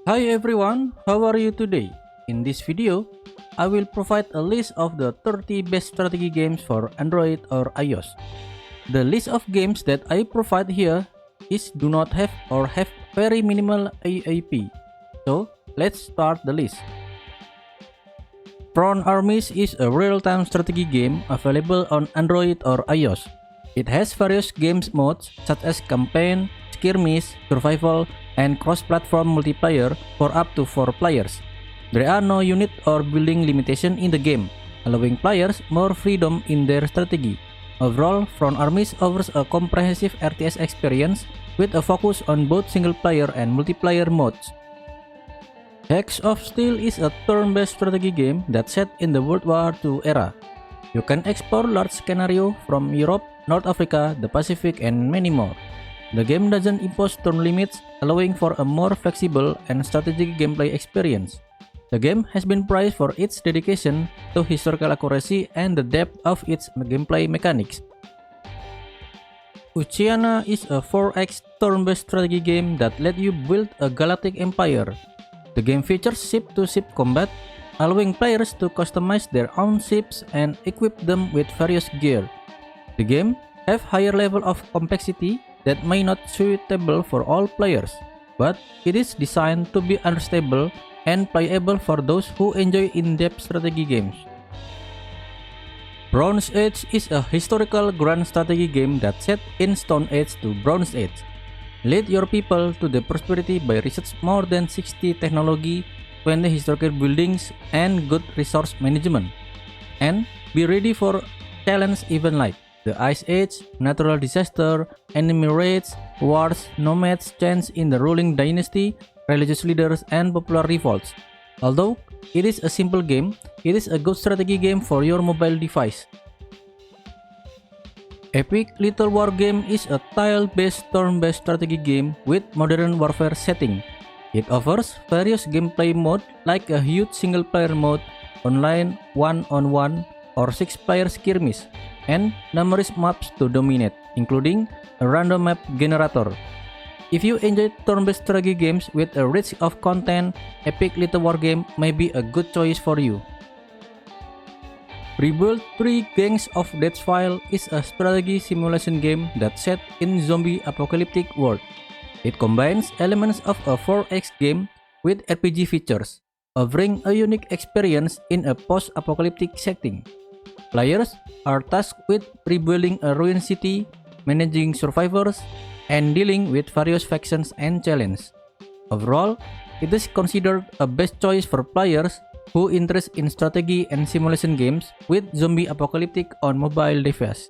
Hi everyone, how are you today? In this video, I will provide a list of the 30 best strategy games for Android or iOS. The list of games that I provide here is do not have or have very minimal AAP. So, let's start the list. Front Armies is a real-time strategy game available on Android or iOS. It has various games modes such as campaign, skirmish, survival, and cross-platform multiplayer for up to 4 players. There are no unit or building limitation in the game, allowing players more freedom in their strategy. Overall, Front Armies offers a comprehensive RTS experience with a focus on both single-player and multiplayer modes. Hex of Steel is a turn-based strategy game that's set in the World War II era. You can explore large scenario from Europe, North Africa, the Pacific, and many more. The game doesn't impose turn limits, allowing for a more flexible and strategic gameplay experience. The game has been praised for its dedication to historical accuracy and the depth of its gameplay mechanics. Oceania is a 4X turn-based strategy game that lets you build a galactic empire. The game features ship-to-ship combat, allowing players to customize their own ships and equip them with various gear. The game has higher level of complexity that may not suitable for all players, but it is designed to be unstable and playable for those who enjoy in-depth strategy games. Bronze Age is a historical grand strategy game that set in Stone Age to Bronze Age. Lead your people to the prosperity by research more than 60 technology, 20 historical buildings, and good resource management. And be ready for challenge even like the Ice Age, natural disaster, enemy raids, wars, nomads, change in the ruling dynasty, religious leaders, and popular revolts. Although it is a simple game, it is a good strategy game for your mobile device. Epic Little War Game is a tile-based turn-based strategy game with modern warfare setting. It offers various gameplay modes like a huge single-player mode, online, one-on-one, or 6-player skirmish, and numerous maps to dominate, including a random map generator. If you enjoy turn-based strategy games with a rich of content, Epic Little War Game may be a good choice for you. Rebuild 3 Gangs of Deathfile is a strategy simulation game that's set in zombie apocalyptic world. It combines elements of a 4X game with RPG features, offering a unique experience in a post-apocalyptic setting. Players are tasked with rebuilding a ruined city, managing survivors, and dealing with various factions and challenges. Overall, it is considered a best choice for players who interest in strategy and simulation games with zombie apocalyptic on mobile device.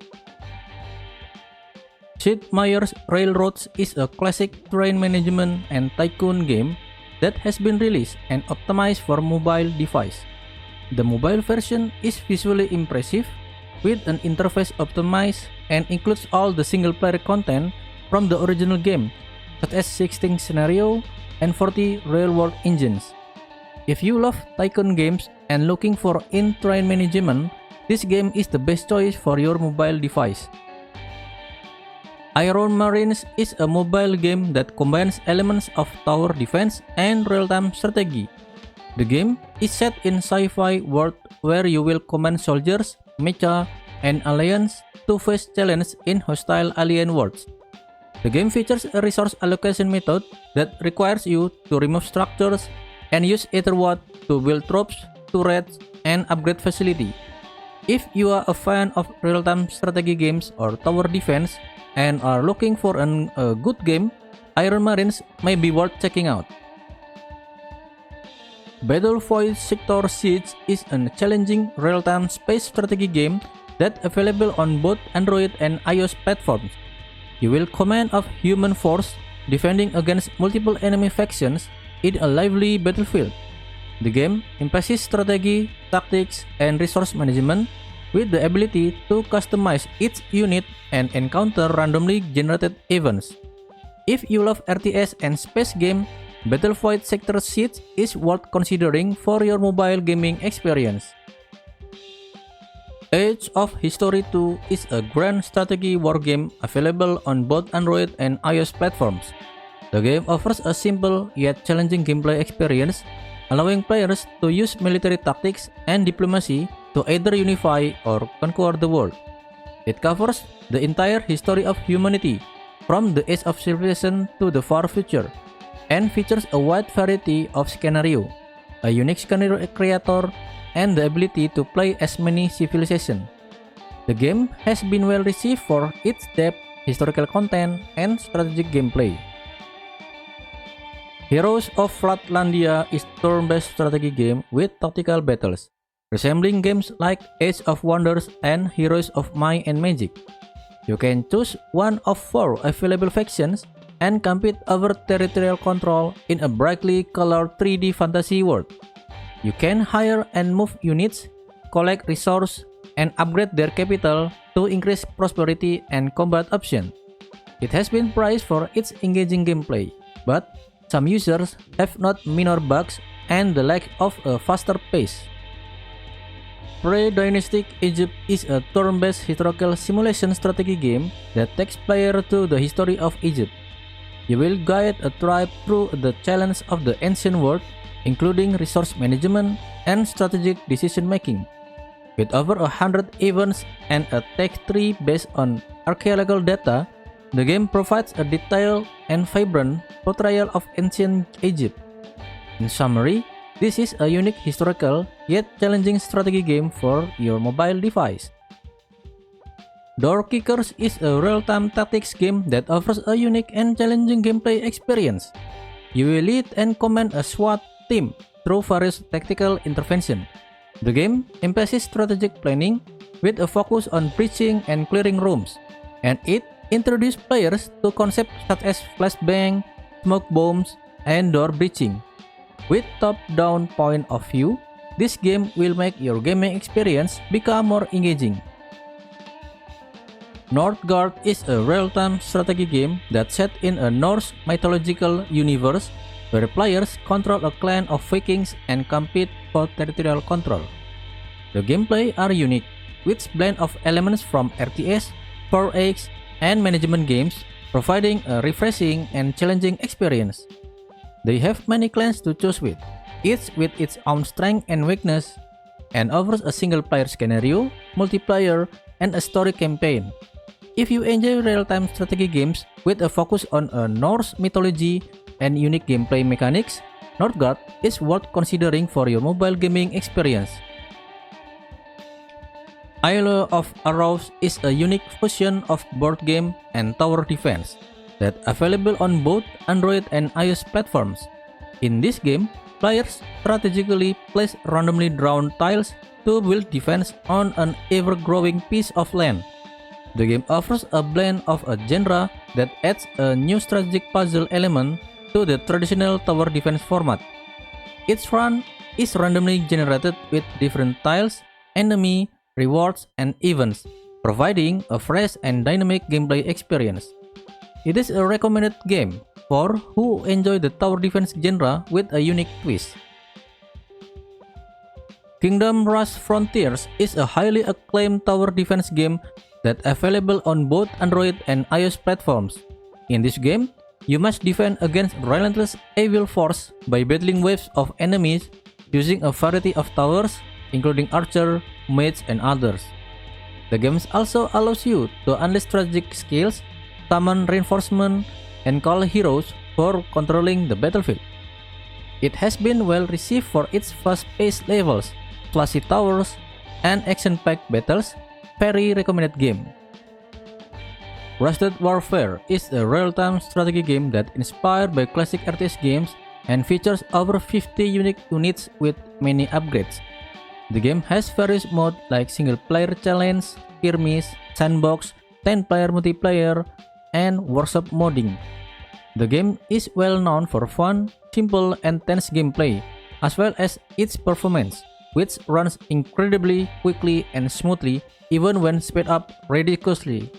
Sid Meier's Railroads is a classic terrain management and tycoon game that has been released and optimized for mobile device. The mobile version is visually impressive with an interface optimized and includes all the single-player content from the original game, such as 16 scenario and 40 real-world engines. If you love tycoon games and looking for in-train management, this game is the best choice for your mobile device. Iron Marines is a mobile game that combines elements of tower defense and real-time strategy. The game is set in sci-fi world where you will command soldiers, mecha, and aliens to face challenges in hostile alien worlds. The game features a resource allocation method that requires you to remove structures and use Etherwood to build troops, turrets, and upgrade facility. If you are a fan of real-time strategy games or tower defense and are looking for a good game, Iron Marines may be worth checking out. Battlefield Sector Siege is a challenging real-time space strategy game that's available on both Android and iOS platforms. You will command a human force defending against multiple enemy factions in a lively battlefield. The game emphasizes strategy, tactics, and resource management with the ability to customize each unit and encounter randomly generated events. If you love RTS and space game, Battlefield Sector Siege is worth considering for your mobile gaming experience. Age of History 2 is a grand strategy war game available on both Android and iOS platforms. The game offers a simple yet challenging gameplay experience, allowing players to use military tactics and diplomacy to either unify or conquer the world. It covers the entire history of humanity, from the age of civilization to the far future, and features a wide variety of scenario, a unique scenario creator, and the ability to play as many civilizations. The game has been well received for its depth, historical content, and strategic gameplay. Heroes of Flatlandia is a turn-based strategy game with tactical battles, resembling games like Age of Wonders and Heroes of Might and Magic. You can choose one of 4 available factions and compete over territorial control in a brightly colored 3D fantasy world. You can hire and move units, collect resources, and upgrade their capital to increase prosperity and combat options. It has been praised for its engaging gameplay, but some users have noted minor bugs and the lack of a faster pace. Pre-Dynastic Egypt is a turn-based historical simulation strategy game that takes players to the history of Egypt. You will guide a tribe through the challenges of the ancient world, including resource management and strategic decision-making. With over 100 events and a tech tree based on archaeological data, the game provides a detailed and vibrant portrayal of ancient Egypt. In summary, this is a unique historical yet challenging strategy game for your mobile device. Door Kickers is a real-time tactics game that offers a unique and challenging gameplay experience. You will lead and command a SWAT team through various tactical interventions. The game emphasizes strategic planning with a focus on breaching and clearing rooms, and it introduces players to concepts such as flashbang, smoke bombs, and door breaching. With top-down point of view, this game will make your gaming experience become more engaging. Northgard is a real-time strategy game that's set in a Norse mythological universe where players control a clan of Vikings and compete for territorial control. The gameplay are unique, with blend of elements from RTS, 4X, and management games, providing a refreshing and challenging experience. They have many clans to choose with, each with its own strength and weakness, and offers a single-player scenario, multiplayer, and a story campaign. If you enjoy real-time strategy games with a focus on a Norse mythology and unique gameplay mechanics, Northgard is worth considering for your mobile gaming experience. Isle of Arrows is a unique fusion of board game and tower defense that available on both Android and iOS platforms. In this game, players strategically place randomly drawn tiles to build defense on an ever-growing piece of land. The game offers a blend of a genre that adds a new strategic puzzle element to the traditional tower defense format. Each run is randomly generated with different tiles, enemy, rewards, and events, providing a fresh and dynamic gameplay experience. It is a recommended game for who enjoy the tower defense genre with a unique twist. Kingdom Rush Frontiers is a highly acclaimed tower defense game that available on both Android and iOS platforms. In this game, you must defend against relentless evil force by battling waves of enemies using a variety of towers, including archer, mage, and others. The game also allows you to unleash strategic skills, summon reinforcement, and call heroes for controlling the battlefield. It has been well received for its fast-paced levels, flashy towers, and action-packed battles. Very recommended game. Rusted Warfare is a real-time strategy game that inspired by classic RTS games and features over 50 unique units with many upgrades. The game has various modes like single-player challenge, skirmish, sandbox, 10-player multiplayer, and workshop modding. The game is well known for fun, simple, and tense gameplay, as well as its performance, which runs incredibly quickly and smoothly even when sped up ridiculously.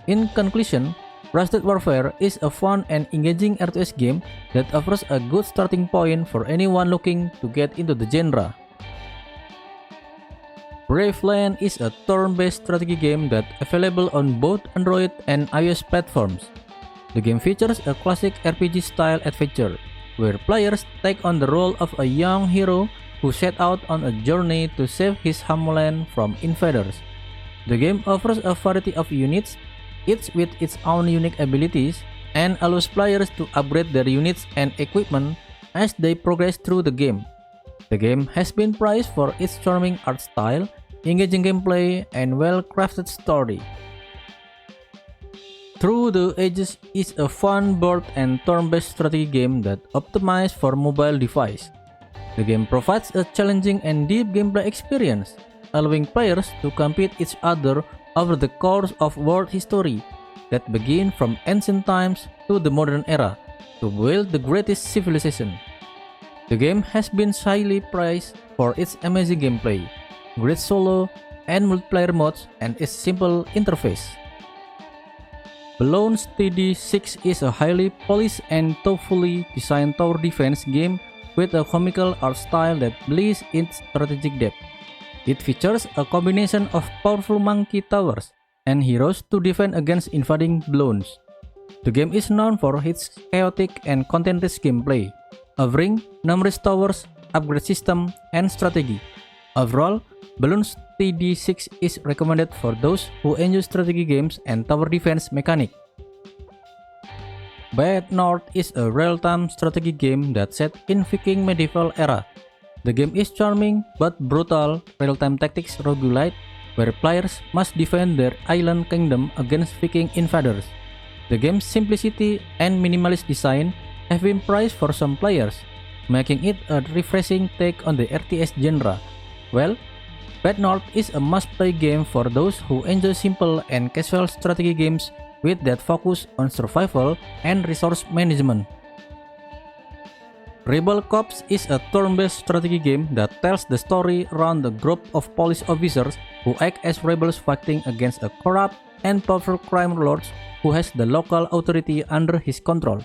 In conclusion, Rusted Warfare is a fun and engaging RTS game that offers a good starting point for anyone looking to get into the genre. Graveland is a turn-based strategy game that available on both Android and iOS platforms. The game features a classic RPG-style adventure, where players take on the role of a young hero who set out on a journey to save his homeland from invaders. The game offers a variety of units, each with its own unique abilities, and allows players to upgrade their units and equipment as they progress through the game. The game has been praised for its charming art style, engaging gameplay, and well-crafted story. Through the Ages is a fun board and turn-based strategy game that optimized for mobile device. The game provides a challenging and deep gameplay experience, allowing players to compete each other over the course of world history that begin from ancient times to the modern era to build the greatest civilization. The game has been highly praised for its amazing gameplay, great solo and multiplayer modes, and its simple interface. Bloons TD 6 is a highly polished and thoughtfully designed tower defense game with a comical art style that belies its strategic depth. It features a combination of powerful monkey towers and heroes to defend against invading bloons. The game is known for its chaotic and content-rich gameplay, offering numerous towers, upgrade system, and strategy. Overall, Bloons TD6 is recommended for those who enjoy strategy games and tower defense mechanic. Bad North is a real-time strategy game that's set in Viking medieval era. The game is charming but brutal real-time tactics roguelite where players must defend their island kingdom against Viking invaders. The game's simplicity and minimalist design have been praised for some players, making it a refreshing take on the RTS genre. Well, Bad North is a must-play game for those who enjoy simple and casual strategy games with that focus on survival and resource management. Rebel Corps is a turn-based strategy game that tells the story around a group of police officers who act as rebels fighting against a corrupt and powerful crime lord who has the local authority under his control.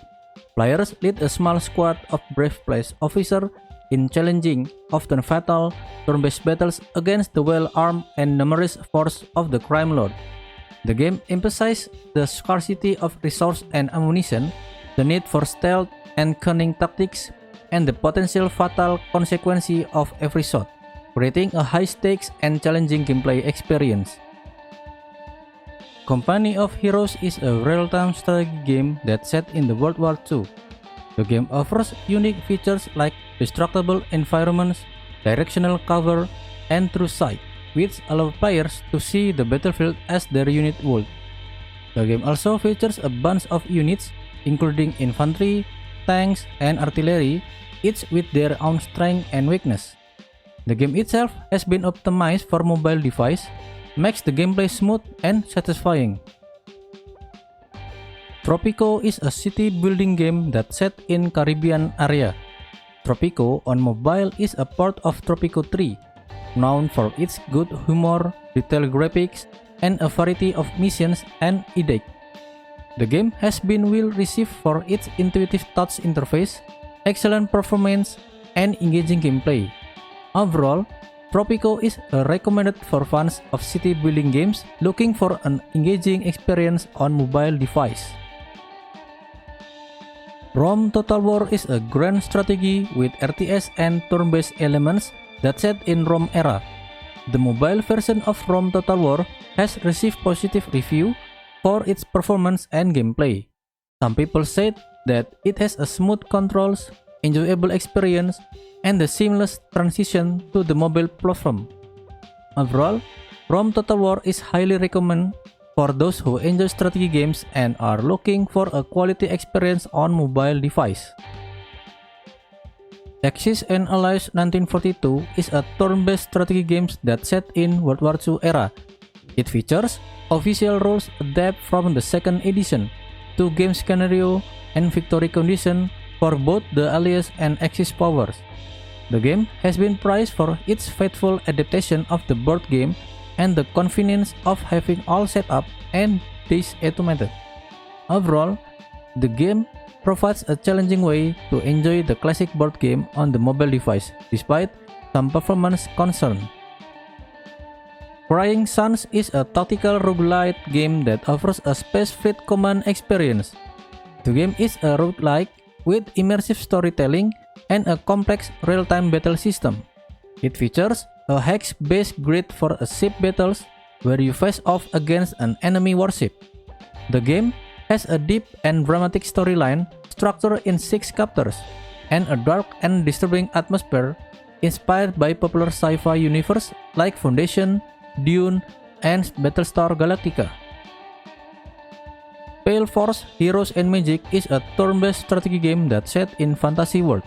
Players lead a small squad of brave police officers in challenging, often fatal, turn-based battles against the well-armed and numerous force of the crime lord. The game emphasizes the scarcity of resource and ammunition, the need for stealth and cunning tactics, and the potential fatal consequence of every shot, creating a high-stakes and challenging gameplay experience. Company of Heroes is a real-time strategy game that's set in the World War II. The game offers unique features like destructible environments, directional cover, and true sight, which allow players to see the battlefield as their unit would. The game also features a bunch of units, including infantry, tanks, and artillery, each with their own strength and weakness. The game itself has been optimized for mobile device, makes the gameplay smooth and satisfying. Tropico is a city building game that's set in Caribbean area. Tropico on mobile is a part of Tropico 3, known for its good humor, detailed graphics, and a variety of missions and edicts. The game has been well received for its intuitive touch interface, excellent performance, and engaging gameplay. Overall, Tropico is recommended for fans of city building games looking for an engaging experience on mobile device. Rome Total War is a grand strategy with RTS and turn-based elements that's set in Rome era. The mobile version of Rome Total War has received positive review for its performance and gameplay. Some people said that it has a smooth controls, enjoyable experience, and the seamless transition to the mobile platform. Overall, Rome Total War is highly recommended for those who enjoy strategy games and are looking for a quality experience on mobile device. Axis and Allies 1942 is a turn-based strategy game that's set in World War II era. It features official rules adapted from the second edition, 2 game scenario, and victory condition for both the Allies and Axis powers. The game has been praised for its faithful adaptation of the board game and the convenience of having all set up and dice automated. Overall, the game provides a challenging way to enjoy the classic board game on the mobile device, despite some performance concerns. Crying Suns is a tactical roguelite game that offers a space fleet command experience. The game is a roguelike with immersive storytelling and a complex real-time battle system. It features a hex-based grid for ship battles where you face off against an enemy warship. The game has a deep and dramatic storyline structured in 6 chapters and a dark and disturbing atmosphere inspired by popular sci-fi universe like Foundation, Dune, and Battlestar Galactica. Pale Force: Heroes and Magic is a turn-based strategy game that's set in fantasy world.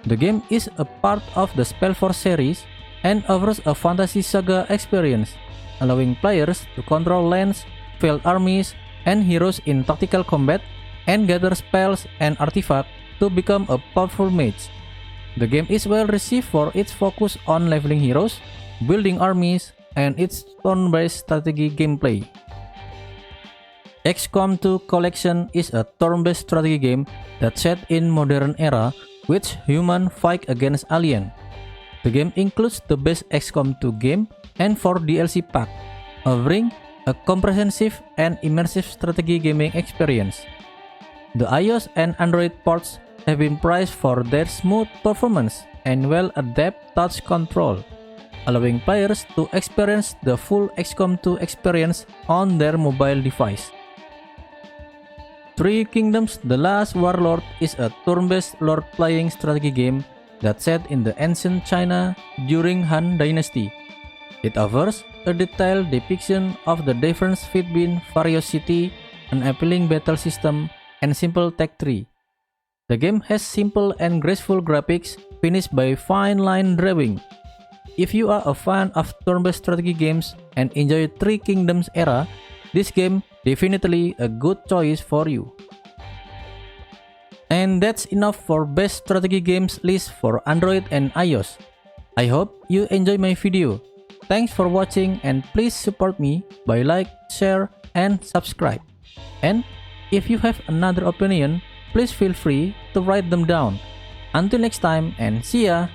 The game is a part of the Spellforce series and offers a fantasy saga experience, allowing players to control lands, field armies, and heroes in tactical combat and gather spells and artifacts to become a powerful mage. The game is well received for its focus on leveling heroes, building armies, and its turn-based strategy gameplay. XCOM 2 Collection is a turn-based strategy game that's set in modern era which humans fight against aliens. The game includes the base XCOM 2 game and 4 DLC pack, offering a comprehensive and immersive strategy gaming experience. The iOS and Android ports have been praised for their smooth performance and well-adapted touch control, allowing players to experience the full XCOM 2 experience on their mobile device. Three Kingdoms: The Last Warlord is a turn-based role-playing strategy game that's set in the ancient China during Han Dynasty. It offers a detailed depiction of the difference between various cities, an appealing battle system, and simple tech tree. The game has simple and graceful graphics finished by fine line drawing. If you are a fan of turn-based strategy games and enjoy Three Kingdoms era, this game definitely a good choice for you. And that's enough for best strategy games list for Android and iOS. I hope you enjoy my video. Thanks for watching and please support me by like, share, and subscribe. And if you have another opinion, please feel free to write them down. Until next time and see ya!